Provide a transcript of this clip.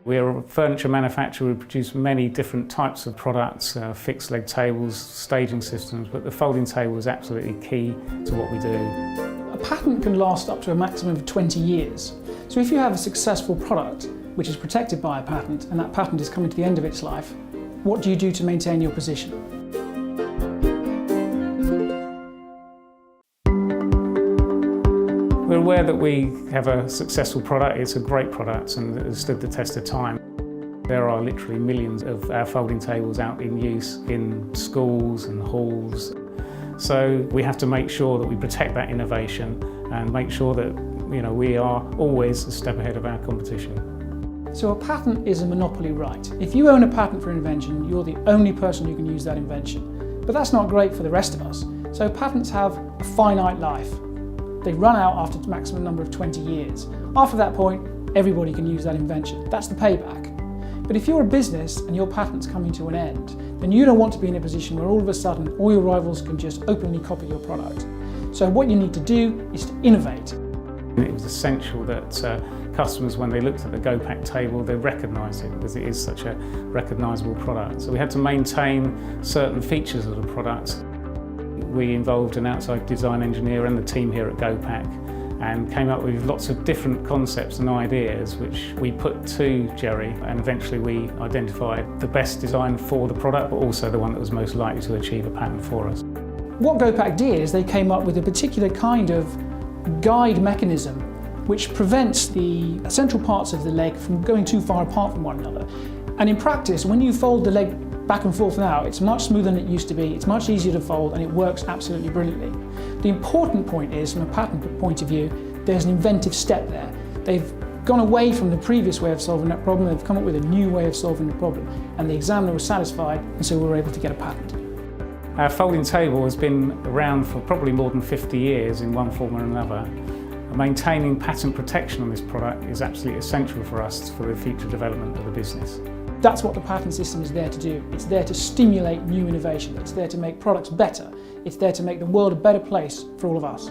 We're a furniture manufacturer. We produce many different types of products, fixed leg tables, staging systems, but the folding table is absolutely key to what we do. A patent can last up to a maximum of 20 years. So if you have a successful product which is protected by a patent and that patent is coming to the end of its life, what do you do to maintain your position? We're aware that we have a successful product. It's a great product and it has stood the test of time. There are literally millions of our folding tables out in use in schools and halls. So we have to make sure that we protect that innovation and make sure that we are always a step ahead of our competition. So a patent is a monopoly right. If you own a patent for an invention, you're the only person who can use that invention. But that's not great for the rest of us. So patents have a finite life. They run out after a maximum number of 20 years. After that point, everybody can use that invention. That's the payback. But if you're a business and your patent's coming to an end, then you don't want to be in a position where all of a sudden all your rivals can just openly copy your product. So what you need to do is to innovate. It was essential that customers, when they looked at the Gopak table, they recognised it because it is such a recognisable product. So we had to maintain certain features of the product. We involved an outside design engineer and the team here at Gopak and came up with lots of different concepts and ideas which we put to Jerry, and eventually we identified the best design for the product but also the one that was most likely to achieve a patent for us. What Gopak did is they came up with a particular kind of guide mechanism which prevents the central parts of the leg from going too far apart from one another. And in practice, when you fold the leg back and forth now, it's much smoother than it used to be, it's much easier to fold, and it works absolutely brilliantly. The important point is, from a patent point of view, there's an inventive step there. They've gone away from the previous way of solving that problem, they've come up with a new way of solving the problem, and the examiner was satisfied, and so we were able to get a patent. Our folding table has been around for probably more than 50 years in one form or another. Maintaining patent protection on this product is absolutely essential for us for the future development of the business. That's what the patent system is there to do. It's there to stimulate new innovation. It's there to make products better. It's there to make the world a better place for all of us.